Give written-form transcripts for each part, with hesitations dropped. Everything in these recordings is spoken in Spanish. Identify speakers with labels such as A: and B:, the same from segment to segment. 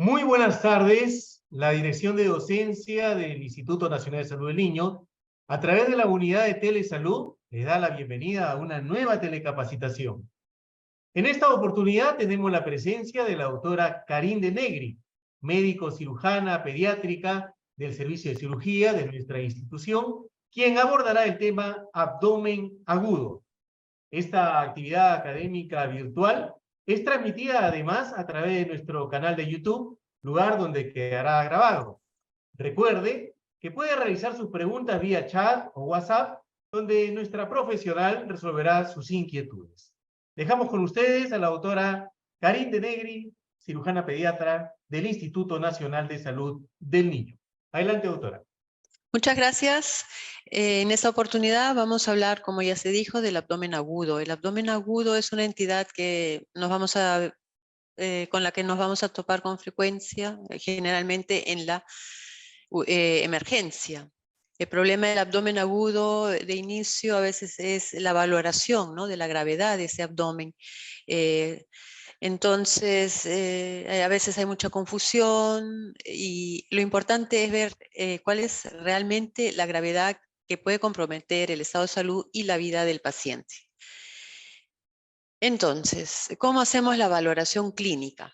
A: Muy buenas tardes. La Dirección de Docencia del Instituto Nacional de Salud del Niño, a través de la unidad de Telesalud, le da la bienvenida a una nueva telecapacitación. En esta oportunidad tenemos la presencia de la doctora Karin de Negri, médico cirujana pediátrica del Servicio de Cirugía de nuestra institución, quien abordará el tema abdomen agudo. Esta actividad académica virtual es transmitida además a través de nuestro canal de YouTube, lugar donde quedará grabado. Recuerde que puede realizar sus preguntas vía chat o WhatsApp, donde nuestra profesional resolverá sus inquietudes. Dejamos con ustedes a la doctora Karin de Negri, cirujana pediatra del Instituto Nacional de Salud del Niño. Adelante, doctora.
B: Muchas gracias. En esta oportunidad vamos a hablar, como ya se dijo, del abdomen agudo. El abdomen agudo es una entidad que con la que nos vamos a topar con frecuencia, generalmente en la emergencia. El problema del abdomen agudo de inicio a veces es la valoración, ¿no?, de la gravedad de ese abdomen. Entonces, a veces hay mucha confusión y lo importante es ver cuál es realmente la gravedad que puede comprometer el estado de salud y la vida del paciente. Entonces, ¿cómo hacemos la valoración clínica?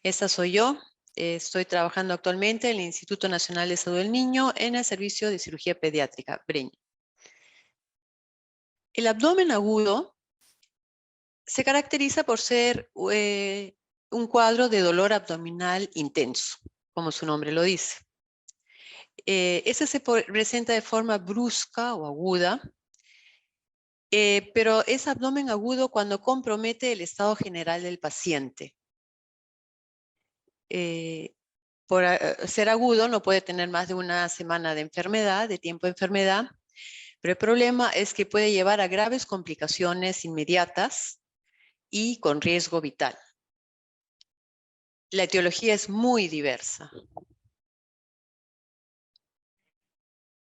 B: Esta soy yo. Estoy trabajando actualmente en el Instituto Nacional de Salud del Niño en el Servicio de Cirugía Pediátrica, Breña. El abdomen agudo se caracteriza por ser un cuadro de dolor abdominal intenso, como su nombre lo dice. Ese se presenta de forma brusca o aguda, pero es abdomen agudo cuando compromete el estado general del paciente. Por ser agudo no puede tener más de una semana de enfermedad, de tiempo de enfermedad, pero el problema es que puede llevar a graves complicaciones inmediatas y con riesgo vital. La etiología es muy diversa.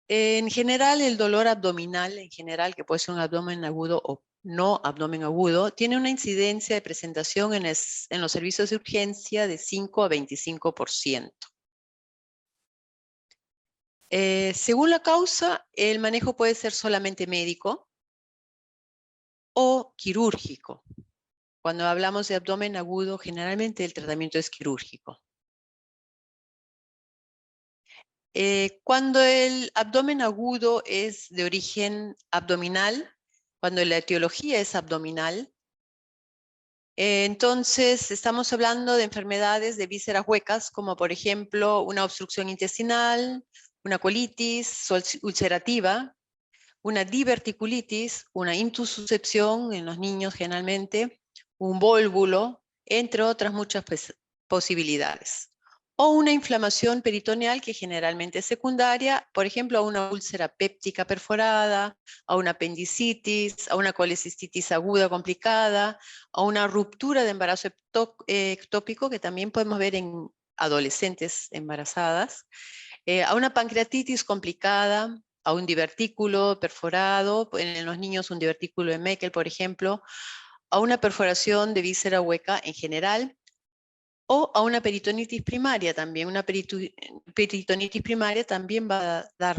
B: En general, el dolor abdominal, que puede ser un abdomen agudo o no abdomen agudo, tiene una incidencia de presentación en los servicios de urgencia de 5 a 25%. Según la causa, el manejo puede ser solamente médico o quirúrgico. Cuando hablamos de abdomen agudo, generalmente el tratamiento es quirúrgico. Cuando el abdomen agudo es de origen abdominal, cuando la etiología es abdominal, entonces estamos hablando de enfermedades de vísceras huecas, como por ejemplo una obstrucción intestinal, una colitis ulcerativa, una diverticulitis, una intussuscepción en los niños generalmente, un vólvulo, entre otras muchas posibilidades. O una inflamación peritoneal que generalmente es secundaria, por ejemplo, a una úlcera péptica perforada, a una apendicitis, a una colecistitis aguda complicada, a una ruptura de embarazo ectópico que también podemos ver en adolescentes embarazadas, a una pancreatitis complicada, a un divertículo perforado, en los niños un divertículo de Meckel, por ejemplo, a una perforación de víscera hueca en general, o a una peritonitis primaria también. Una peritonitis primaria también va a dar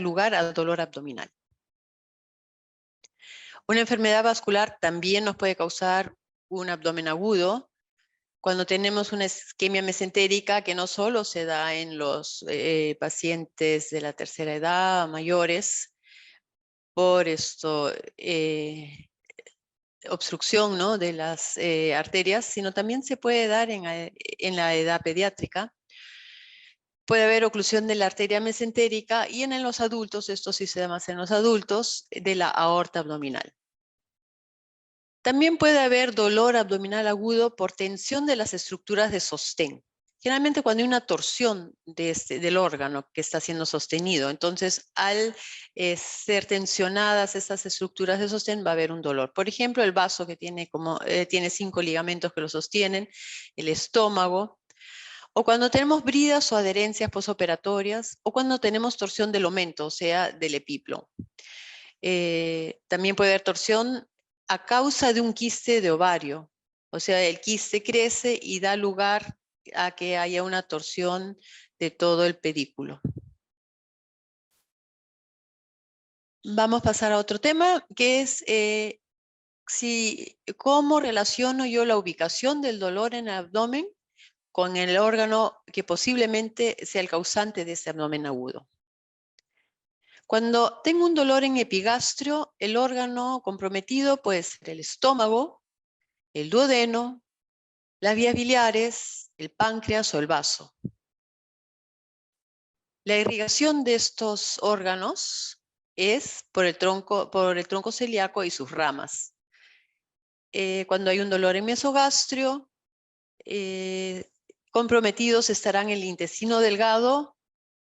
B: lugar al dolor abdominal. Una enfermedad vascular también nos puede causar un abdomen agudo, cuando tenemos una isquemia mesentérica que no solo se da en los pacientes de la tercera edad, mayores, por obstrucción, ¿no?, de las arterias, sino también se puede dar en la edad pediátrica. Puede haber oclusión de la arteria mesentérica y en los adultos, esto sí se da más en los adultos, de la aorta abdominal. También puede haber dolor abdominal agudo por tensión de las estructuras de sostén. Generalmente cuando hay una torsión del órgano que está siendo sostenido, entonces al ser tensionadas esas estructuras de sostén va a haber un dolor. Por ejemplo, el vaso que tiene 5 ligamentos que lo sostienen, el estómago, o cuando tenemos bridas o adherencias posoperatorias, o cuando tenemos torsión del omento, o sea, del epiplo. También puede haber torsión a causa de un quiste de ovario, O sea, el quiste crece y da lugar a que haya una torsión de todo el pedículo. Vamos a pasar a otro tema, que es cómo relaciono yo la ubicación del dolor en el abdomen con el órgano que posiblemente sea el causante de este abdomen agudo. Cuando tengo un dolor en epigastrio, el órgano comprometido puede ser el estómago, el duodeno, las vías biliares, el páncreas o el vaso. La irrigación de estos órganos es por el tronco celíaco y sus ramas. Cuando hay un dolor en mesogastrio, comprometidos estarán el intestino delgado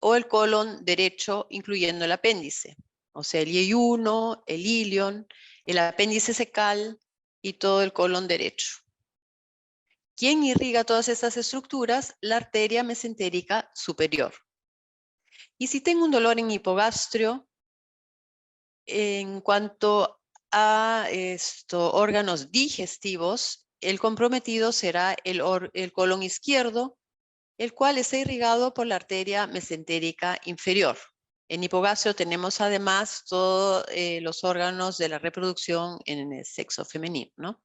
B: o el colon derecho, incluyendo el apéndice, o sea, el yeyuno, el ilion, el apéndice secal y todo el colon derecho. ¿Quién irriga todas estas estructuras? La arteria mesentérica superior. Y si tengo un dolor en hipogastrio, en cuanto a órganos digestivos, el comprometido será el colon izquierdo, el cual está irrigado por la arteria mesentérica inferior. En hipogastrio tenemos además todos los órganos de la reproducción en el sexo femenino, ¿no?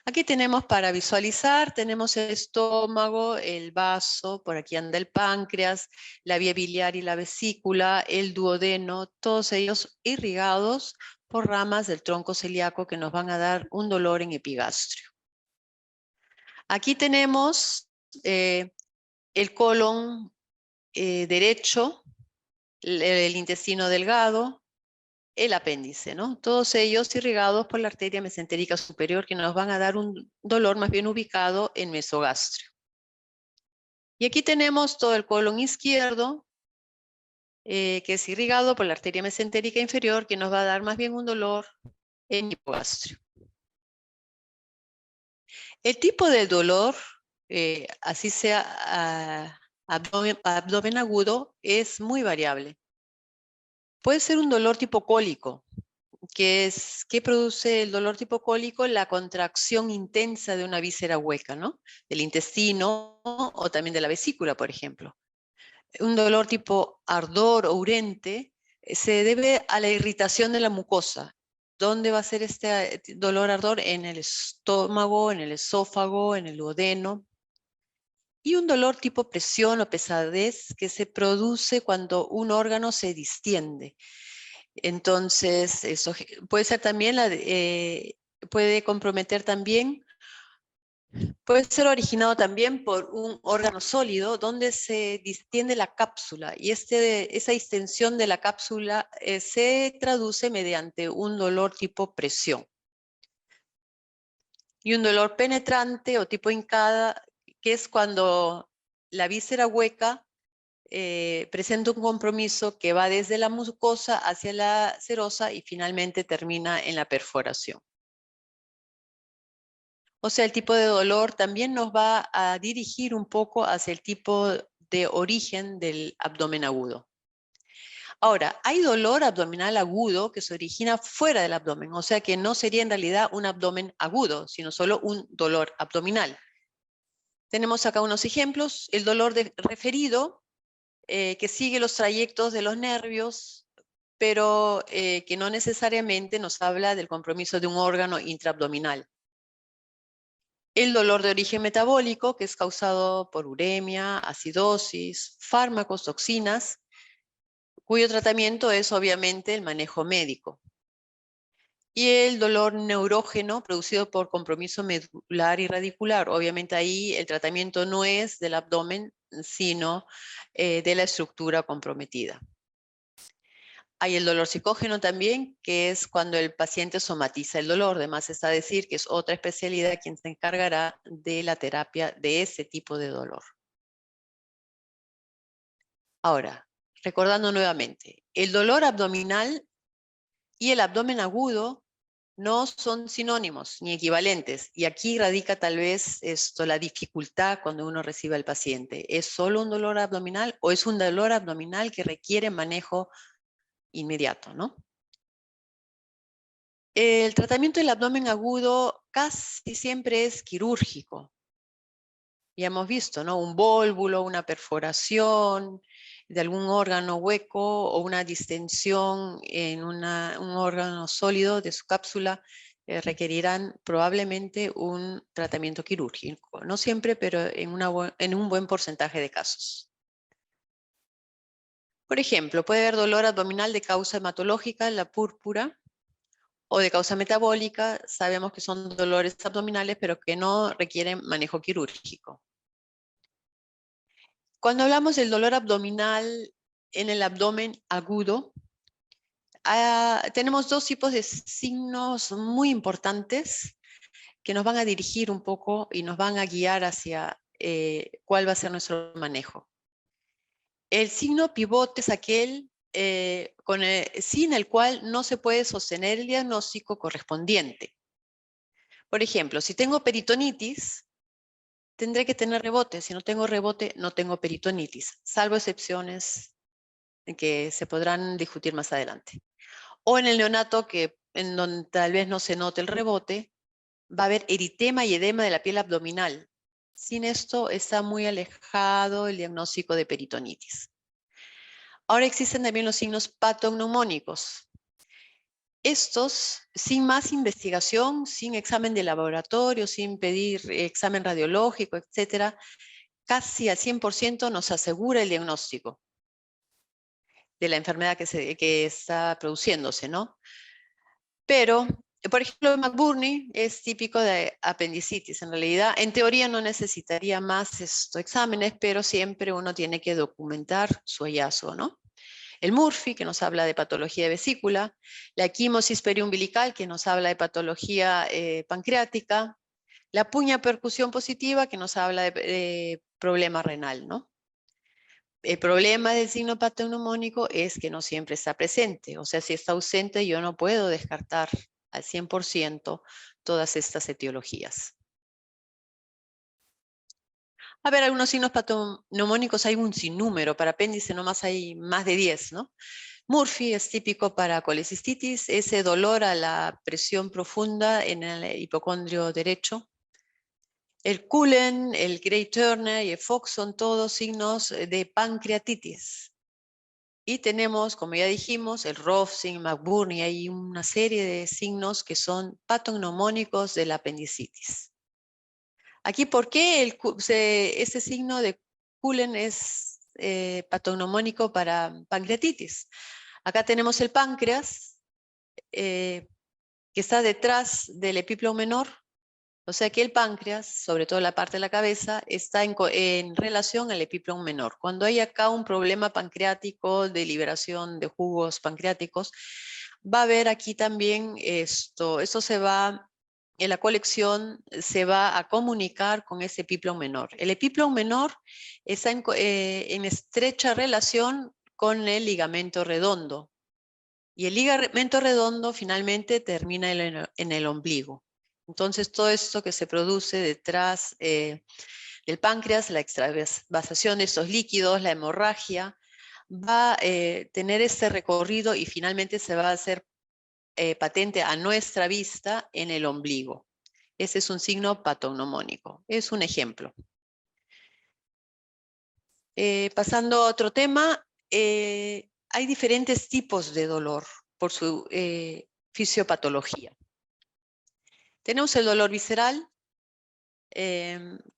B: Aquí tenemos para visualizar, tenemos el estómago, el vaso, por aquí anda el páncreas, la vía biliar y la vesícula, el duodeno, todos ellos irrigados por ramas del tronco celíaco que nos van a dar un dolor en epigastrio. Aquí tenemos el colon derecho, el intestino delgado, el apéndice, ¿no? Todos ellos irrigados por la arteria mesentérica superior que nos van a dar un dolor más bien ubicado en mesogastrio. Y aquí tenemos todo el colon izquierdo, que es irrigado por la arteria mesentérica inferior que nos va a dar más bien un dolor en hipogastrio. El tipo de dolor, así sea abdomen agudo, es muy variable. Puede ser un dolor tipo cólico, ¿qué produce el dolor tipo cólico? La contracción intensa de una víscera hueca, ¿no? Del intestino o también de la vesícula, por ejemplo. Un dolor tipo ardor o urente se debe a la irritación de la mucosa. ¿Dónde va a ser este dolor ardor? En el estómago, en el esófago, en el duodeno. Y un dolor tipo presión o pesadez que se produce cuando un órgano se distiende. Entonces, eso puede ser también, puede comprometer también, puede ser originado también por un órgano sólido donde se distiende la cápsula y esa distensión de la cápsula se traduce mediante un dolor tipo presión. Y un dolor penetrante o tipo hincada, que es cuando la víscera hueca presenta un compromiso que va desde la mucosa hacia la serosa y finalmente termina en la perforación. O sea, el tipo de dolor también nos va a dirigir un poco hacia el tipo de origen del abdomen agudo. Ahora, hay dolor abdominal agudo que se origina fuera del abdomen, o sea que no sería en realidad un abdomen agudo, sino solo un dolor abdominal. Tenemos acá unos ejemplos. El dolor referido, que sigue los trayectos de los nervios, pero que no necesariamente nos habla del compromiso de un órgano intraabdominal. El dolor de origen metabólico, que es causado por uremia, acidosis, fármacos, toxinas, cuyo tratamiento es obviamente el manejo médico. Y el dolor neurógeno producido por compromiso medular y radicular. Obviamente ahí el tratamiento no es del abdomen, sino de la estructura comprometida. Hay el dolor psicógeno también, que es cuando el paciente somatiza el dolor. Además está decir que es otra especialidad quien se encargará de la terapia de ese tipo de dolor. Ahora, recordando nuevamente, el dolor abdominal y el abdomen agudo no son sinónimos ni equivalentes. Y aquí radica tal vez la dificultad cuando uno recibe al paciente. ¿Es solo un dolor abdominal o es un dolor abdominal que requiere manejo inmediato, ¿no? El tratamiento del abdomen agudo casi siempre es quirúrgico. Ya hemos visto, ¿no? Un vólvulo, una perforación de algún órgano hueco o una distensión en un órgano sólido de su cápsula requerirán probablemente un tratamiento quirúrgico. No siempre, pero en un buen porcentaje de casos. Por ejemplo, puede haber dolor abdominal de causa hematológica, la púrpura, o de causa metabólica. Sabemos que son dolores abdominales, pero que no requieren manejo quirúrgico. Cuando hablamos del dolor abdominal en el abdomen agudo, tenemos dos tipos de signos muy importantes que nos van a dirigir un poco y nos van a guiar hacia cuál va a ser nuestro manejo. El signo pivote es aquel sin el cual no se puede sostener el diagnóstico correspondiente. Por ejemplo, si tengo peritonitis, tendré que tener rebote. Si no tengo rebote, no tengo peritonitis, salvo excepciones que se podrán discutir más adelante. O en el neonato, en donde tal vez no se note el rebote, va a haber eritema y edema de la piel abdominal. Sin esto está muy alejado el diagnóstico de peritonitis. Ahora existen también los signos patognomónicos. Estos, sin más investigación, sin examen de laboratorio, sin pedir examen radiológico, etcétera, casi al 100% nos asegura el diagnóstico de la enfermedad que está produciéndose, ¿no? Pero, por ejemplo, McBurney es típico de apendicitis. En realidad, en teoría no necesitaría más estos exámenes, pero siempre uno tiene que documentar su hallazgo, ¿no? El Murphy, que nos habla de patología de vesícula, la quimosis periumbilical, que nos habla de patología pancreática, la puña percusión positiva, que nos habla de problema renal, ¿no? El problema del signo patognomónico es que no siempre está presente, o sea, si está ausente yo no puedo descartar al 100% todas estas etiologías. A ver, algunos signos patognomónicos hay un sinnúmero, para apéndice nomás hay más de 10, ¿no? Murphy es típico para colecistitis, ese dolor a la presión profunda en el hipocondrio derecho. El Cullen, el Gray Turner y el Fox son todos signos de pancreatitis. Y tenemos, como ya dijimos, el Rovsing, McBurney, hay una serie de signos que son patognomónicos de la apendicitis. Aquí, ¿por qué este signo de Cullen es patognomónico para pancreatitis? Acá tenemos el páncreas, que está detrás del epíplomo menor, o sea que el páncreas, sobre todo la parte de la cabeza, está en relación al epíplomo menor. Cuando hay acá un problema pancreático de liberación de jugos pancreáticos, va a haber aquí también esto se va, en la colección se va a comunicar con ese epíplomo menor. El epíplomo menor está en estrecha relación con el ligamento redondo. Y el ligamento redondo finalmente termina en el ombligo. Entonces, todo esto que se produce detrás del páncreas, la extravasación de estos líquidos, la hemorragia, va a tener este recorrido y finalmente se va a hacer patente a nuestra vista en el ombligo. Ese es un signo patognomónico. Es un ejemplo. Pasando a otro tema, hay diferentes tipos de dolor por su fisiopatología. Tenemos el dolor visceral,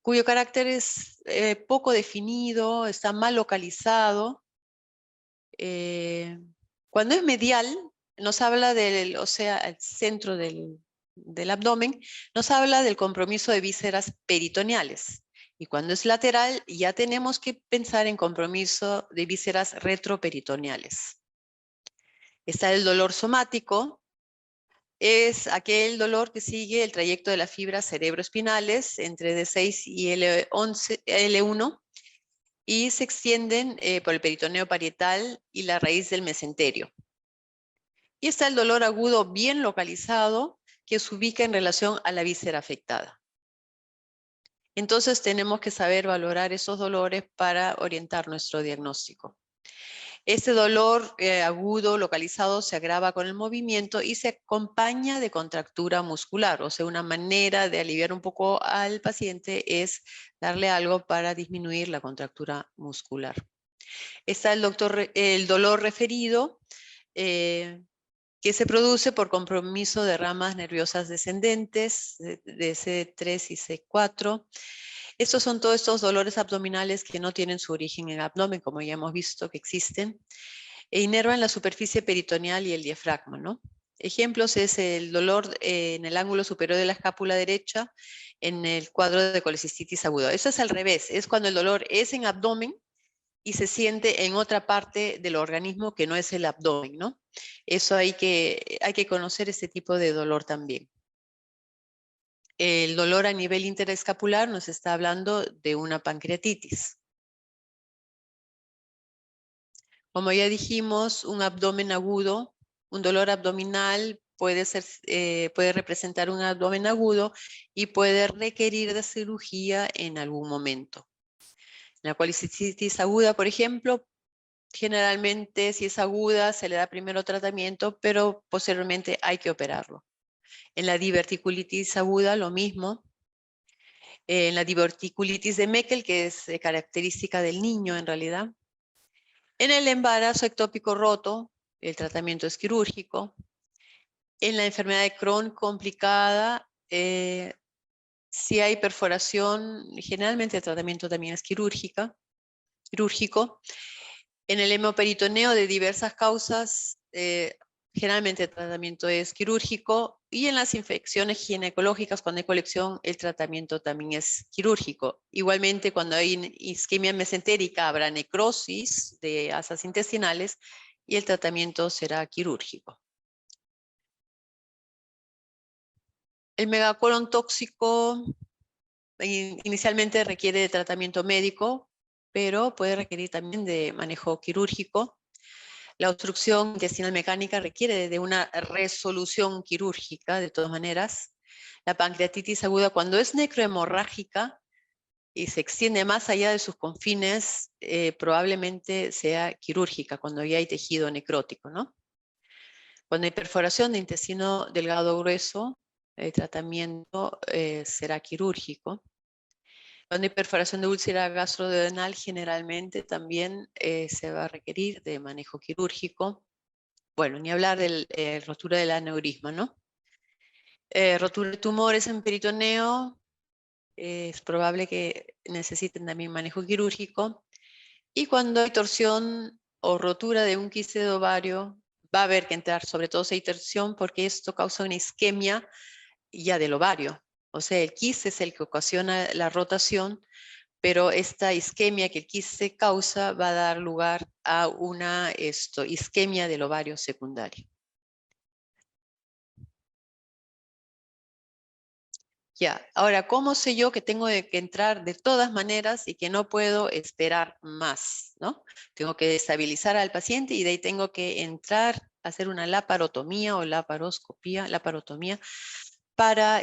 B: cuyo carácter es poco definido, está mal localizado. Cuando es medial, nos habla del, o sea, el centro del abdomen, nos habla del compromiso de vísceras peritoneales. Y cuando es lateral, ya tenemos que pensar en compromiso de vísceras retroperitoneales. Está el dolor somático, es aquel dolor que sigue el trayecto de las fibras cerebroespinales entre D6 y L1 y se extienden por el peritoneo parietal y la raíz del mesenterio. Y está el dolor agudo bien localizado que se ubica en relación a la víscera afectada. Entonces tenemos que saber valorar esos dolores para orientar nuestro diagnóstico. Este dolor agudo localizado se agrava con el movimiento y se acompaña de contractura muscular. O sea, una manera de aliviar un poco al paciente es darle algo para disminuir la contractura muscular. Está el dolor referido, que se produce por compromiso de ramas nerviosas descendentes de C3 y C4. Estos son todos estos dolores abdominales que no tienen su origen en el abdomen, como ya hemos visto que existen, e inervan la superficie peritoneal y el diafragma, ¿no? Ejemplos es el dolor en el ángulo superior de la escápula derecha en el cuadro de colecistitis aguda. Eso es al revés, es cuando el dolor es en abdomen y se siente en otra parte del organismo que no es el abdomen, ¿no? Eso hay que conocer este tipo de dolor también. El dolor a nivel interescapular nos está hablando de una pancreatitis. Como ya dijimos, un abdomen agudo, un dolor abdominal puede representar un abdomen agudo y puede requerir de cirugía en algún momento. La colicitis aguda, por ejemplo, generalmente si es aguda se le da primero tratamiento, pero posteriormente hay que operarlo. En la diverticulitis aguda lo mismo. En la diverticulitis de Meckel, que es característica del niño en realidad. En el embarazo ectópico roto, el tratamiento es quirúrgico. En la enfermedad de Crohn complicada, si hay perforación, generalmente el tratamiento también es quirúrgico. En el hemoperitoneo de diversas causas, generalmente el tratamiento es quirúrgico, y en las infecciones ginecológicas, cuando hay colección, el tratamiento también es quirúrgico. Igualmente, cuando hay isquemia mesentérica, habrá necrosis de asas intestinales y el tratamiento será quirúrgico. El megacolon tóxico inicialmente requiere de tratamiento médico, pero puede requerir también de manejo quirúrgico. La obstrucción intestinal mecánica requiere de una resolución quirúrgica, de todas maneras. La pancreatitis aguda, cuando es necrohemorrágica y se extiende más allá de sus confines, probablemente sea quirúrgica, cuando ya hay tejido necrótico, ¿no? Cuando hay perforación de intestino delgado grueso, el tratamiento será quirúrgico. Cuando hay perforación de úlcera gastroduodenal, generalmente también se va a requerir de manejo quirúrgico. Bueno, ni hablar de rotura del aneurisma, ¿no? Rotura de tumores en peritoneo, es probable que necesiten también manejo quirúrgico. Y cuando hay torsión o rotura de un quiste de ovario, va a haber que entrar, sobre todo si hay torsión, porque esto causa una isquemia ya del ovario. O sea, el quiste es el que ocasiona la rotación, pero esta isquemia que el quiste causa va a dar lugar a una isquemia del ovario secundario. Ya, ahora, ¿cómo sé yo que tengo que entrar de todas maneras y que no puedo esperar más, ¿no? Tengo que estabilizar al paciente y de ahí tengo que entrar a hacer una laparotomía o laparotomía, para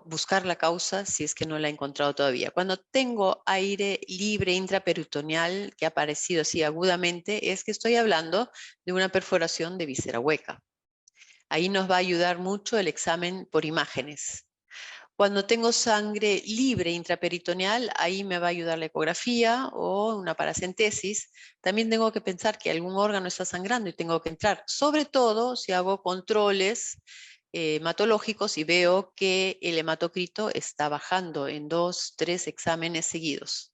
B: buscar la causa si es que no la he encontrado todavía. Cuando tengo aire libre intraperitoneal que ha aparecido así agudamente, es que estoy hablando de una perforación de víscera hueca. Ahí nos va a ayudar mucho el examen por imágenes. Cuando tengo sangre libre intraperitoneal, ahí me va a ayudar la ecografía o una paracentesis. También tengo que pensar que algún órgano está sangrando y tengo que entrar, sobre todo si hago controles hematológicos y veo que el hematocrito está bajando en 2, 3 exámenes seguidos.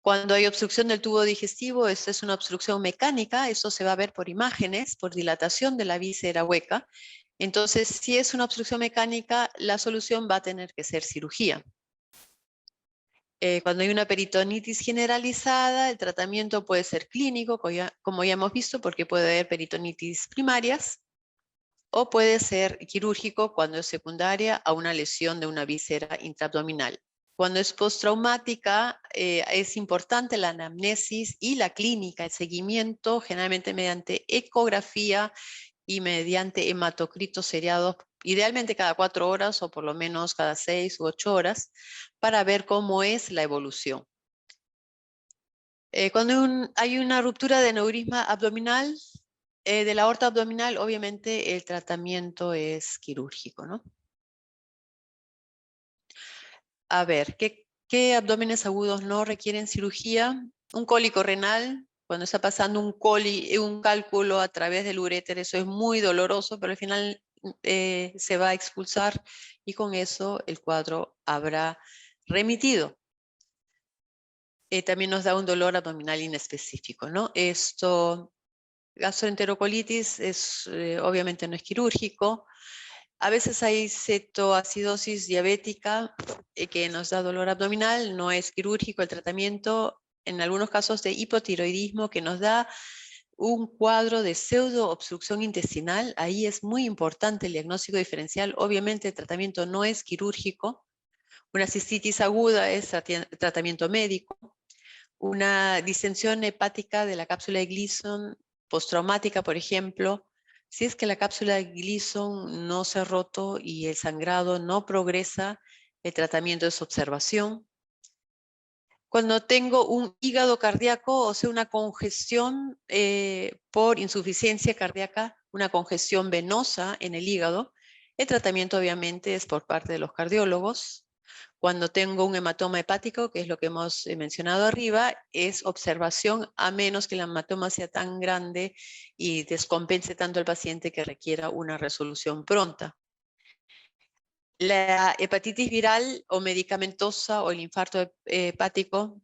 B: Cuando hay obstrucción del tubo digestivo, esta es una obstrucción mecánica, eso se va a ver por imágenes, por dilatación de la víscera hueca. Entonces, si es una obstrucción mecánica, la solución va a tener que ser cirugía. Cuando hay una peritonitis generalizada, el tratamiento puede ser clínico, como ya hemos visto, porque puede haber peritonitis primarias, o puede ser quirúrgico cuando es secundaria a una lesión de una víscera intraabdominal. Cuando es postraumática, es importante la anamnesis y la clínica, el seguimiento, generalmente mediante ecografía y mediante hematocritos seriados, idealmente cada 4 horas o por lo menos cada 6 u 8 horas, para ver cómo es la evolución. Cuando hay una ruptura de aneurisma abdominal, de la aorta abdominal, obviamente el tratamiento es quirúrgico, ¿no? A ver, ¿qué abdómenes agudos no requieren cirugía? Un cólico renal, cuando está pasando un cálculo a través del uréter, eso es muy doloroso, pero al final se va a expulsar y con eso el cuadro habrá remitido. También nos da un dolor abdominal inespecífico, ¿no? Gastroenterocolitis obviamente no es quirúrgico. A veces hay cetoacidosis diabética que nos da dolor abdominal, no es quirúrgico el tratamiento. En algunos casos de hipotiroidismo que nos da un cuadro de pseudoobstrucción intestinal, ahí es muy importante el diagnóstico diferencial. Obviamente el tratamiento no es quirúrgico. Una cistitis aguda es tratamiento médico. Una distensión hepática de la cápsula de Gleason postraumática, por ejemplo, si es que la cápsula de Gleason no se ha roto y el sangrado no progresa, el tratamiento es observación. Cuando tengo un hígado cardíaco, o sea, una congestión por insuficiencia cardíaca, una congestión venosa en el hígado, el tratamiento obviamente es por parte de los cardiólogos. Cuando tengo un hematoma hepático, que es lo que hemos mencionado arriba, es observación a menos que el hematoma sea tan grande y descompense tanto al paciente que requiera una resolución pronta. La hepatitis viral o medicamentosa o el infarto hepático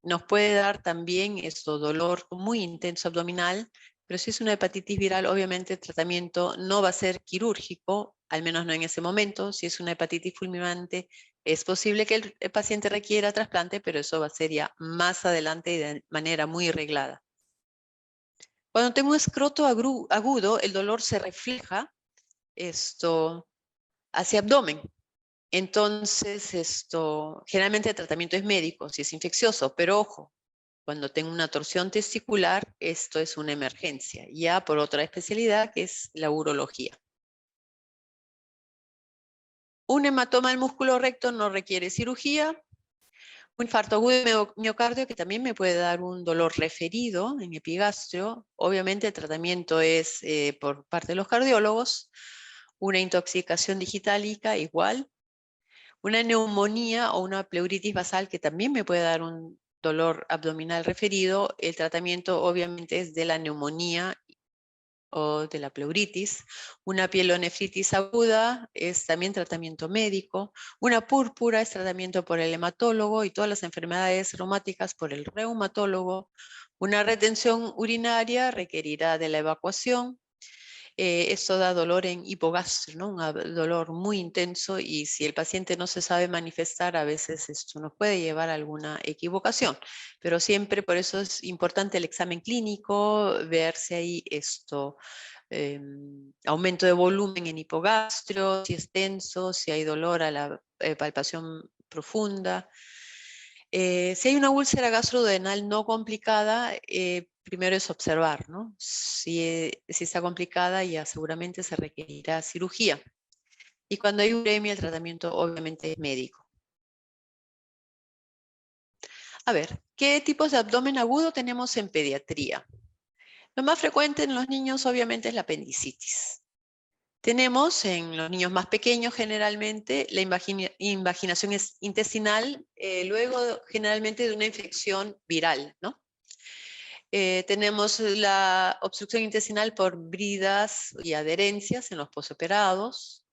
B: nos puede dar también dolor muy intenso abdominal, pero si es una hepatitis viral, obviamente el tratamiento no va a ser quirúrgico, al menos no en ese momento. Si es una hepatitis fulminante, es posible que el paciente requiera trasplante, pero eso va a ser ya más adelante y de manera muy reglada. Cuando tengo un escroto agudo, el dolor se refleja hacia abdomen. Entonces, generalmente el tratamiento es médico, si es infeccioso, pero ojo, cuando tengo una torsión testicular, esto es una emergencia, ya por otra especialidad que es la urología. Un hematoma del músculo recto no requiere cirugía. Un infarto agudo de miocardio que también me puede dar un dolor referido en epigastrio. Obviamente el tratamiento es por parte de los cardiólogos. Una intoxicación digitálica igual. Una neumonía o una pleuritis basal que también me puede dar un dolor abdominal referido. El tratamiento obviamente es de la neumonía o de la pleuritis. Una pielonefritis aguda es también tratamiento médico. Una púrpura es tratamiento por el hematólogo y todas las enfermedades reumáticas por el reumatólogo. Una retención urinaria requerirá de la evacuación. Esto da dolor en hipogastrio, ¿no? Un dolor muy intenso, y si el paciente no se sabe manifestar, a veces esto nos puede llevar a alguna equivocación, pero siempre por eso es importante el examen clínico, ver si hay aumento de volumen en hipogastrio, si es tenso, si hay dolor a la palpación profunda. Si hay una úlcera gastroduodenal no complicada, primero es observar, ¿no? Si está complicada, ya seguramente se requerirá cirugía. Y cuando hay uremia, el tratamiento obviamente es médico. A ver, ¿qué tipos de abdomen agudo tenemos en pediatría? Lo más frecuente en los niños obviamente es la apendicitis. Tenemos en los niños más pequeños generalmente la invaginación intestinal, luego generalmente de una infección viral, ¿no? Tenemos la obstrucción intestinal por bridas y adherencias en los posoperados.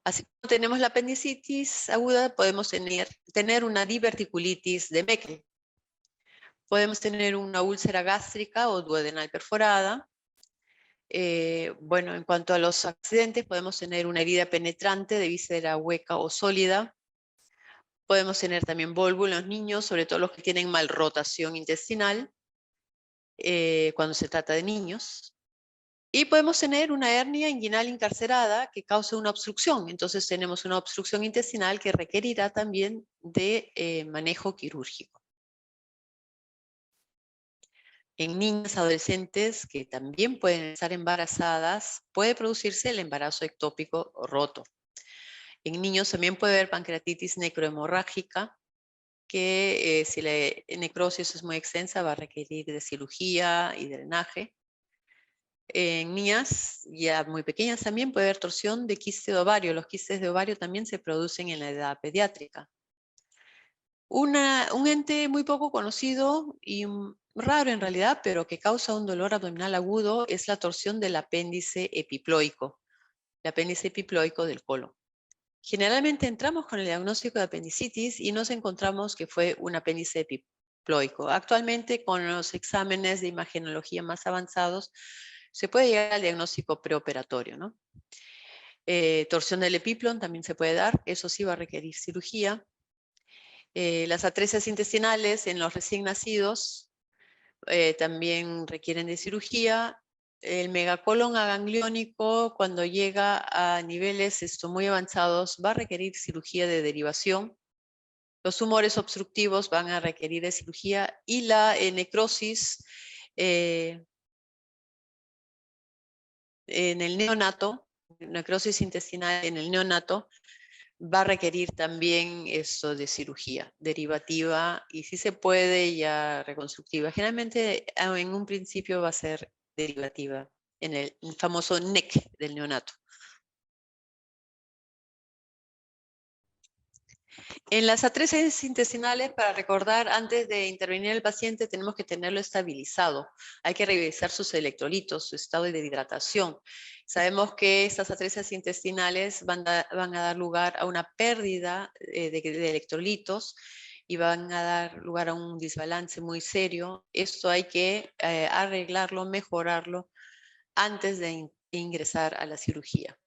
B: Así como tenemos la apendicitis aguda, podemos tener una diverticulitis de Meckel. Podemos tener una úlcera gástrica o duodenal perforada. Bueno, en cuanto a los accidentes, podemos tener una herida penetrante de víscera hueca o sólida. Podemos tener también volvo en los niños, sobre todo los que tienen malrotación intestinal, cuando se trata de niños. Y podemos tener una hernia inguinal encarcerada que causa una obstrucción. Entonces tenemos una obstrucción intestinal que requerirá también de manejo quirúrgico. En niñas adolescentes que también pueden estar embarazadas, puede producirse el embarazo ectópico roto. En niños también puede haber pancreatitis necrohemorrágica. que si la necrosis es muy extensa va a requerir de cirugía y drenaje. En niñas ya muy pequeñas también puede haber torsión de quiste de ovario. Los quistes de ovario también se producen en la edad pediátrica. Un ente muy poco conocido y raro en realidad, pero que causa un dolor abdominal agudo es la torsión del apéndice epiploico, el apéndice epiploico del colon. Generalmente entramos con el diagnóstico de apendicitis y nos encontramos que fue un apéndice epiploico. Actualmente, con los exámenes de imagenología más avanzados, se puede llegar al diagnóstico preoperatorio, ¿no? Torsión del epiplon también se puede dar, eso sí va a requerir cirugía. Las atresias intestinales en los recién nacidos también requieren de cirugía. El megacolon agangliónico, cuando llega a niveles muy avanzados, va a requerir cirugía de derivación. Los tumores obstructivos van a requerir de cirugía y la necrosis en el neonato, necrosis intestinal en el neonato, va a requerir también esto de cirugía derivativa y si se puede ya reconstructiva. Generalmente en un principio va a ser derivativa en el famoso NEC del neonato. En las atresias intestinales, para recordar, antes de intervenir el paciente tenemos que tenerlo estabilizado. Hay que revisar sus electrolitos, su estado de hidratación. Sabemos que estas atresias intestinales van a dar lugar a una pérdida de electrolitos y van a dar lugar a un desbalance muy serio. Esto hay que arreglarlo, mejorarlo antes de ingresar a la cirugía.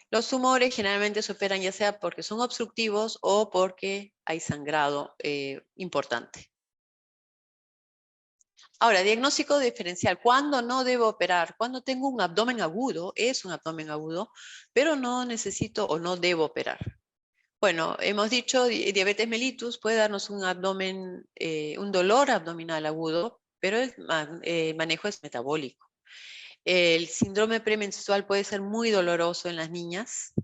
B: Los tumores generalmente se operan ya sea porque son obstructivos o porque hay sangrado importante. Ahora, diagnóstico diferencial. ¿Cuándo no debo operar? Cuando tengo un abdomen agudo, es un abdomen agudo, pero no necesito o no debo operar. Bueno, hemos dicho diabetes mellitus puede darnos un abdomen, un dolor abdominal agudo, pero el manejo es metabólico. El síndrome premenstrual puede ser muy doloroso en las niñas.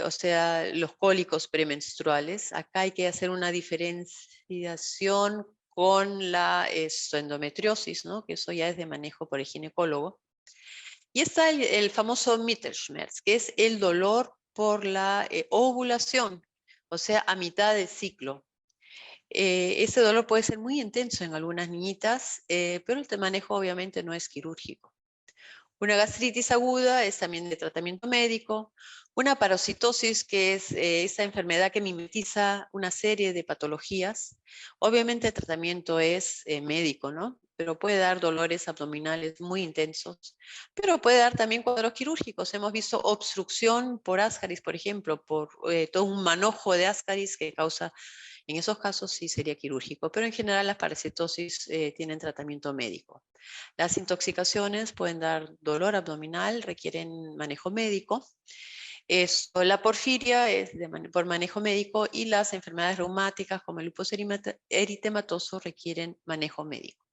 B: O sea, los cólicos premenstruales. Acá hay que hacer una diferenciación con la endometriosis, ¿no? Que eso ya es de manejo por el ginecólogo. Y está el famoso Mittelschmerz, que es el dolor por la ovulación, o sea, a mitad del ciclo. Ese dolor puede ser muy intenso en algunas niñitas, pero el manejo obviamente no es quirúrgico. Una gastritis aguda es también de tratamiento médico. Una parasitosis, que es esa enfermedad que mimetiza una serie de patologías. Obviamente el tratamiento es médico, ¿no? Pero puede dar dolores abdominales muy intensos. Pero puede dar también cuadros quirúrgicos. Hemos visto obstrucción por Ascaris, por ejemplo, por todo un manojo de Ascaris que causa. En esos casos sí sería quirúrgico, pero en general las parasitosis tienen tratamiento médico. Las intoxicaciones pueden dar dolor abdominal, requieren manejo médico. La porfiria es por manejo médico y las enfermedades reumáticas como el lupus eritematoso requieren manejo médico.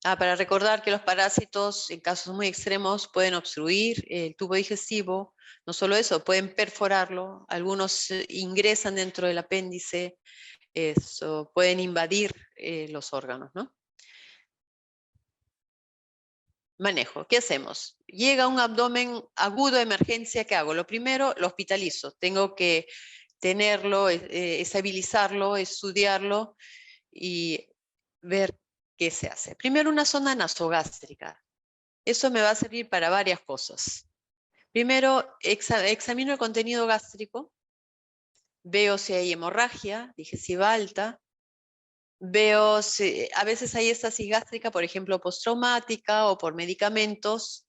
B: Para recordar que los parásitos en casos muy extremos pueden obstruir el tubo digestivo, no solo eso, pueden perforarlo, algunos ingresan dentro del apéndice, pueden invadir los órganos, ¿no? Manejo, ¿qué hacemos? Llega un abdomen agudo de emergencia, ¿qué hago? Lo primero, lo hospitalizo, tengo que tenerlo, estabilizarlo, estudiarlo y ver qué se hace. Primero, una sonda nasogástrica. Eso me va a servir para varias cosas. Primero, examino el contenido gástrico, veo si hay hemorragia digestiva alta, veo si a veces hay estasis gástrica, por ejemplo, postraumática o por medicamentos.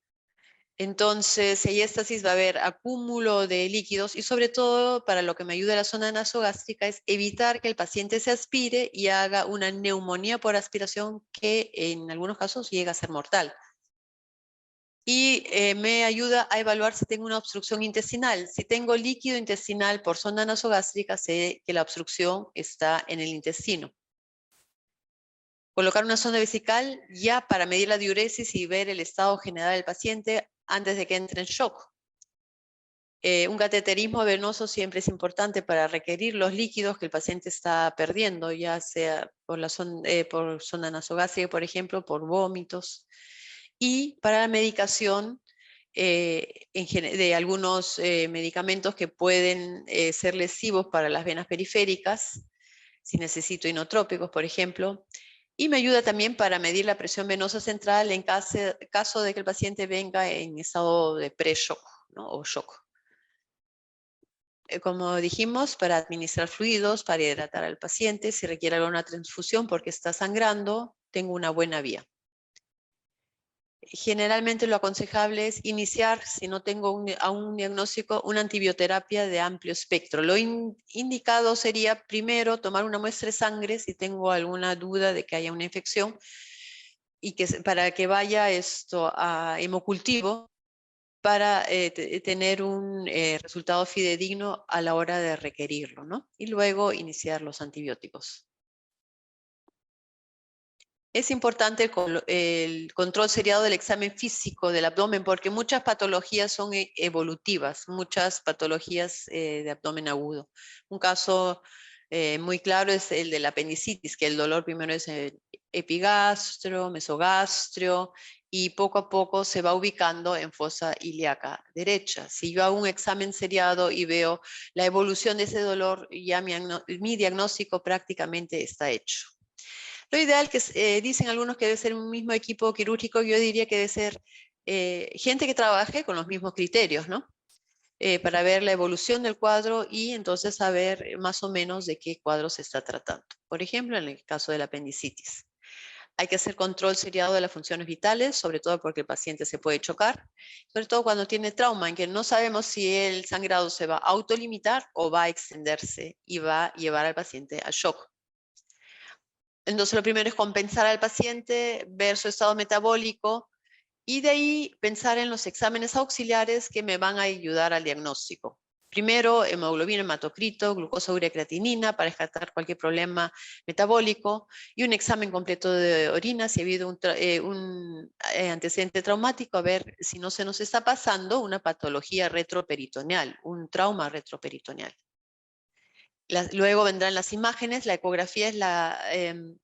B: Entonces, si hay estasis va a haber acúmulo de líquidos y sobre todo para lo que me ayuda la zona nasogástrica es evitar que el paciente se aspire y haga una neumonía por aspiración que en algunos casos llega a ser mortal. Y me ayuda a evaluar si tengo una obstrucción intestinal. Si tengo líquido intestinal por sonda nasogástrica, sé que la obstrucción está en el intestino. Colocar una sonda vesical ya para medir la diuresis y ver el estado general del paciente antes de que entre en shock. Un cateterismo venoso siempre es importante para requerir los líquidos que el paciente está perdiendo, ya sea por sonda nasogástrica, por ejemplo, por vómitos. Y para la medicación de algunos medicamentos que pueden ser lesivos para las venas periféricas, si necesito inotrópicos, por ejemplo. Y me ayuda también para medir la presión venosa central en caso de que el paciente venga en estado de pre-shock, ¿no? O shock. Como dijimos, para administrar fluidos, para hidratar al paciente, si requiere alguna transfusión porque está sangrando, tengo una buena vía. Generalmente lo aconsejable es iniciar, si no tengo un diagnóstico, una antibioterapia de amplio espectro. Lo indicado sería primero tomar una muestra de sangre si tengo alguna duda de que haya una infección y para que vaya esto a hemocultivo para tener un resultado fidedigno a la hora de requerirlo, ¿no? Y luego iniciar los antibióticos. Es importante el control seriado del examen físico del abdomen porque muchas patologías son evolutivas, muchas patologías de abdomen agudo. Un caso muy claro es el de la apendicitis, que el dolor primero es epigastro, mesogastrio, y poco a poco se va ubicando en fosa ilíaca derecha. Si yo hago un examen seriado y veo la evolución de ese dolor, ya mi diagnóstico prácticamente está hecho. Lo ideal que dicen algunos que debe ser un mismo equipo quirúrgico, yo diría que debe ser gente que trabaje con los mismos criterios, ¿no? Para ver la evolución del cuadro y entonces saber más o menos de qué cuadro se está tratando. Por ejemplo, en el caso de la apendicitis. Hay que hacer control seriado de las funciones vitales, sobre todo porque el paciente se puede chocar, sobre todo cuando tiene trauma, en que no sabemos si el sangrado se va a autolimitar o va a extenderse y va a llevar al paciente a shock. Entonces, lo primero es compensar al paciente, ver su estado metabólico y de ahí pensar en los exámenes auxiliares que me van a ayudar al diagnóstico. Primero, hemoglobina, hematocrito, glucosa, urea, creatinina para descartar cualquier problema metabólico y un examen completo de orina si ha habido un antecedente traumático, a ver si no se nos está pasando una patología retroperitoneal, un trauma retroperitoneal. Luego vendrán las imágenes, la ecografía es la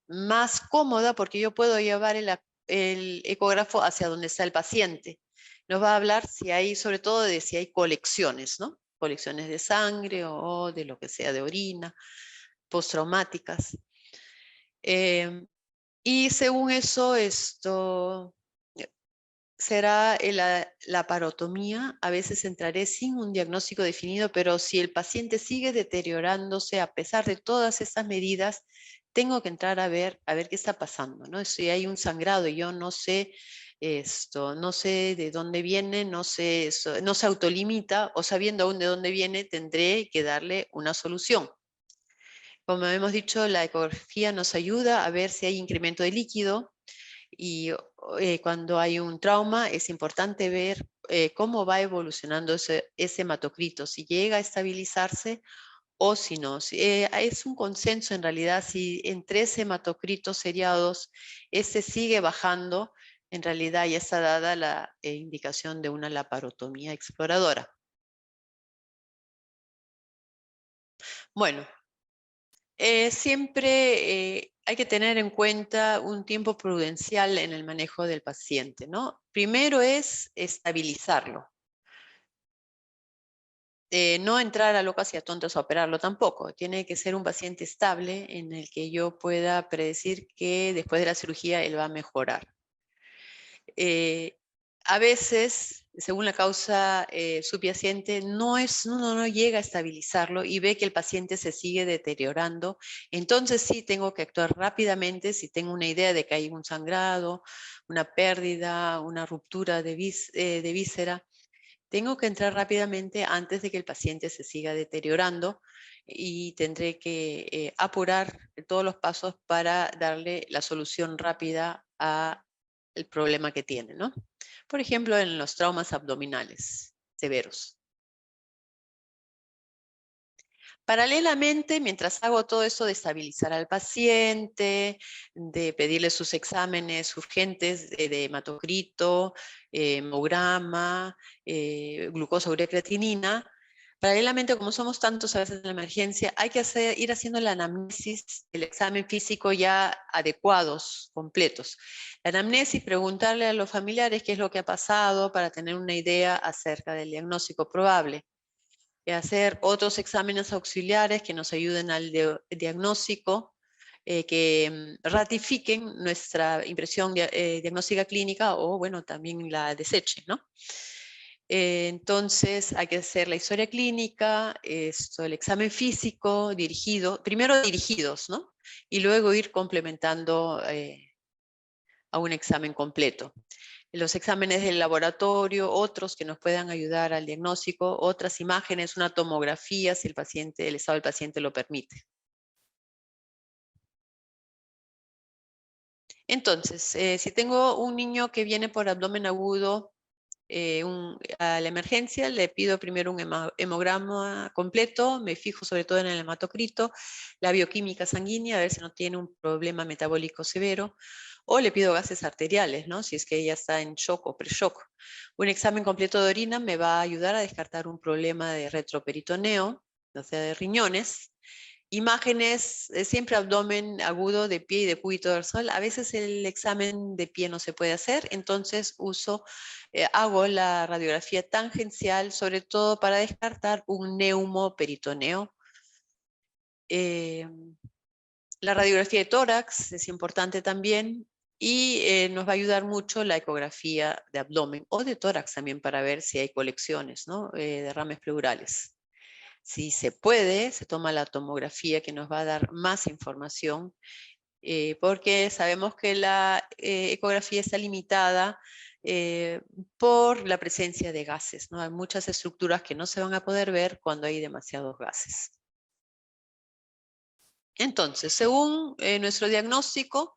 B: más cómoda porque yo puedo llevar el ecógrafo hacia donde está el paciente. Nos va a hablar si hay, sobre todo de si hay colecciones, ¿no? Colecciones de sangre o de lo que sea, de orina, postraumáticas. Y según eso, será la laparotomía. A veces entraré sin un diagnóstico definido, pero si el paciente sigue deteriorándose a pesar de todas estas medidas, tengo que entrar a ver qué está pasando, ¿no? Si hay un sangrado y yo no sé no sé de dónde viene, no sé, no se autolimita, o sabiendo aún de dónde viene, tendré que darle una solución. Como hemos dicho, la ecografía nos ayuda a ver si hay incremento de líquido, y cuando hay un trauma es importante ver cómo va evolucionando ese hematocrito, si llega a estabilizarse o si no. Es un consenso en realidad, si en 3 hematocritos seriados sigue bajando, en realidad ya está dada la indicación de una laparotomía exploradora. Bueno, siempre hay que tener en cuenta un tiempo prudencial en el manejo del paciente, ¿no? Primero es estabilizarlo. No entrar a locas y a tontas a operarlo tampoco. Tiene que ser un paciente estable en el que yo pueda predecir que después de la cirugía él va a mejorar. A veces, según la causa subyacente, uno no llega a estabilizarlo y ve que el paciente se sigue deteriorando. Entonces sí tengo que actuar rápidamente si tengo una idea de que hay un sangrado, una pérdida, una ruptura de víscera. Tengo que entrar rápidamente antes de que el paciente se siga deteriorando y tendré que apurar todos los pasos para darle la solución rápida a el problema que tiene, ¿no? Por ejemplo, en los traumas abdominales severos. Paralelamente, mientras hago todo esto de estabilizar al paciente, de pedirle sus exámenes urgentes de hematocrito, hemograma, glucosa, urea, creatinina, paralelamente, como somos tantos a veces en la emergencia, hay que ir haciendo la anamnesis, el examen físico ya adecuados, completos. La anamnesis, preguntarle a los familiares qué es lo que ha pasado para tener una idea acerca del diagnóstico probable. Hacer otros exámenes auxiliares que nos ayuden al diagnóstico, que ratifiquen nuestra impresión diagnóstica clínica o, bueno, también la desechen, ¿no? Entonces hay que hacer la historia clínica, el examen físico dirigido, primero dirigidos, ¿no? Y luego ir complementando a un examen completo. Los exámenes del laboratorio, otros que nos puedan ayudar al diagnóstico, otras imágenes, una tomografía si el estado del paciente lo permite. Entonces, si tengo un niño que viene por abdomen agudo a la emergencia, le pido primero un hemograma completo, me fijo sobre todo en el hematocrito, la bioquímica sanguínea, a ver si no tiene un problema metabólico severo, o le pido gases arteriales, ¿no? Si es que ella está en shock o pre-shock. Un examen completo de orina me va a ayudar a descartar un problema de retroperitoneo, o sea, de riñones. Imágenes, siempre abdomen agudo de pie y de cúbito dorsal. A veces el examen de pie no se puede hacer, entonces hago la radiografía tangencial, sobre todo para descartar un neumoperitoneo. La radiografía de tórax es importante también y nos va a ayudar mucho la ecografía de abdomen o de tórax también para ver si hay colecciones, ¿no? Derrames pleurales. Si se puede, se toma la tomografía que nos va a dar más información, porque sabemos que la ecografía está limitada por la presencia de gases, ¿no? Hay muchas estructuras que no se van a poder ver cuando hay demasiados gases. Entonces, según nuestro diagnóstico,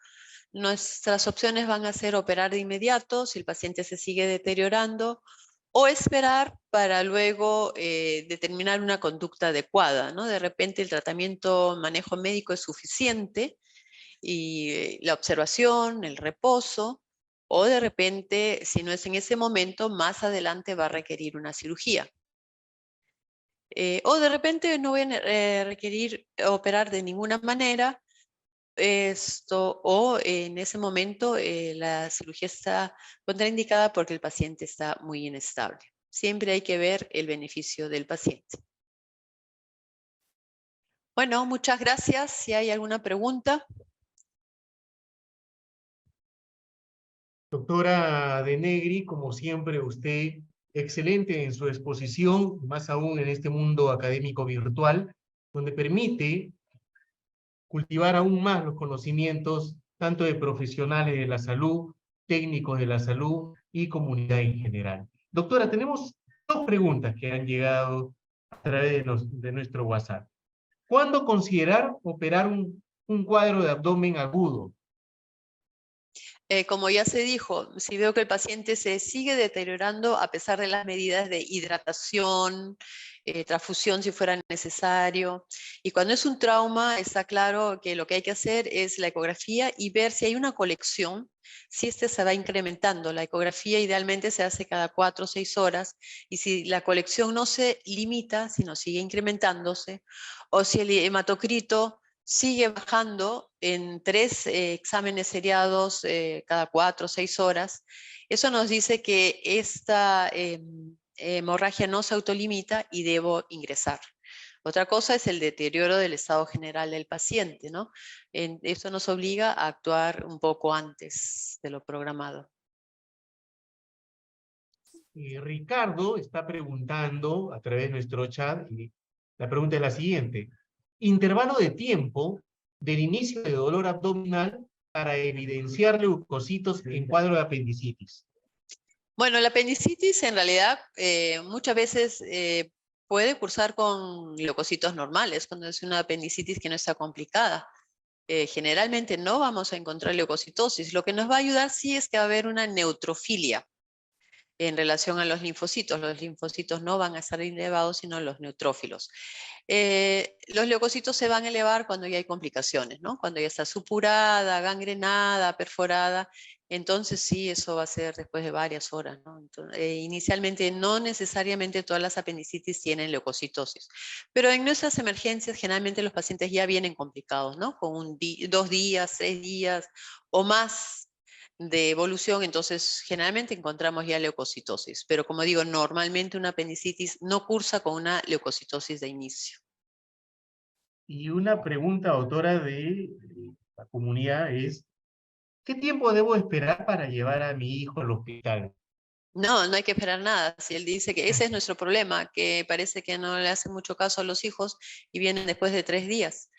B: nuestras opciones van a ser operar de inmediato si el paciente se sigue deteriorando, o esperar para luego determinar una conducta adecuada, ¿no? De repente el tratamiento, manejo médico es suficiente y la observación, el reposo, o de repente, si no es en ese momento, más adelante va a requerir una cirugía. O de repente no voy a requerir operar de ninguna manera, o en ese momento la cirugía está contraindicada porque el paciente está muy inestable. Siempre hay que ver el beneficio del paciente. Bueno, muchas gracias. Si hay alguna pregunta.
A: Doctora De Negri, como siempre, usted excelente en su exposición, más aún en este mundo académico virtual, donde permite cultivar aún más los conocimientos tanto de profesionales de la salud, técnicos de la salud y comunidad en general. Doctora, tenemos dos preguntas que han llegado a través de nuestro WhatsApp. ¿Cuándo considerar operar un cuadro de abdomen agudo?
B: Como ya se dijo, si veo que el paciente se sigue deteriorando a pesar de las medidas de hidratación, transfusión si fuera necesario, y cuando es un trauma está claro que lo que hay que hacer es la ecografía y ver si hay una colección, si se va incrementando. La ecografía idealmente se hace cada 4 o 6 horas, y si la colección no se limita, sino sigue incrementándose, o si el hematocrito sigue bajando en 3 exámenes seriados cada 4 o 6 horas. Eso nos dice que esta hemorragia no se autolimita y debo ingresar. Otra cosa es el deterioro del estado general del paciente, ¿no? Esto nos obliga a actuar un poco antes de lo programado.
A: Ricardo está preguntando a través de nuestro chat, y la pregunta es la siguiente. Intervalo de tiempo del inicio de dolor abdominal para evidenciar leucocitos en cuadro de apendicitis.
B: Bueno, la apendicitis en realidad muchas veces puede cursar con leucocitos normales cuando es una apendicitis que no está complicada. Generalmente no vamos a encontrar leucocitosis. Lo que nos va a ayudar sí es que va a haber una neutrofilia. en relación a los linfocitos no van a estar elevados, sino los neutrófilos. Los leucocitos se van a elevar cuando ya hay complicaciones, ¿no? Cuando ya está supurada, gangrenada, perforada, entonces sí, eso va a ser después de varias horas, ¿no? Entonces, inicialmente no necesariamente todas las apendicitis tienen leucocitosis, pero en nuestras emergencias generalmente los pacientes ya vienen complicados, ¿no? Con 2 días, 3 días o más de evolución, entonces generalmente encontramos ya leucocitosis, pero como digo, normalmente una apendicitis no cursa con una leucocitosis de inicio.
A: Y una pregunta, doctora, de la comunidad es, ¿qué tiempo debo esperar para llevar a mi hijo al hospital?
B: No, no hay que esperar nada. Si él dice que ese es nuestro problema, que parece que no le hace mucho caso a los hijos y vienen después de 3 días.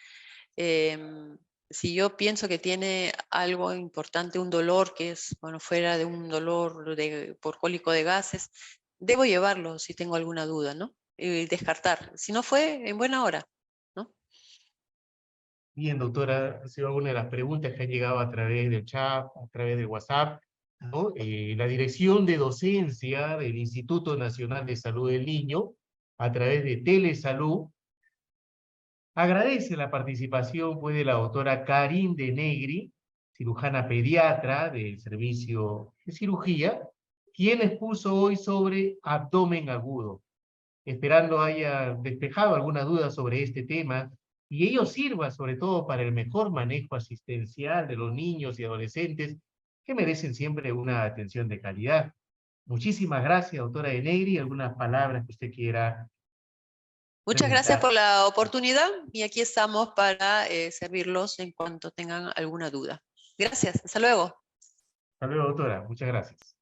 B: Si yo pienso que tiene algo importante, un dolor que es, bueno, fuera de un dolor por cólico de gases, debo llevarlo si tengo alguna duda, ¿no? Y descartar. Si no fue, en buena hora, ¿no?
A: Bien, doctora, ha sido alguna de las preguntas que han llegado a través del chat, a través del WhatsApp, ¿no? La Dirección de Docencia del Instituto Nacional de Salud del Niño, a través de Telesalud, agradece la participación pues, de la doctora Karin de Negri, cirujana pediatra del Servicio de Cirugía, quien expuso hoy sobre abdomen agudo, esperando haya despejado alguna duda sobre este tema y ello sirva sobre todo para el mejor manejo asistencial de los niños y adolescentes que merecen siempre una atención de calidad. Muchísimas gracias, doctora de Negri. ¿Algunas palabras que usted quiera
B: Muchas gracias
A: presentar?
B: por la oportunidad y aquí estamos para servirlos en cuanto tengan alguna duda. Gracias, hasta luego.
A: Hasta luego, doctora. Muchas gracias.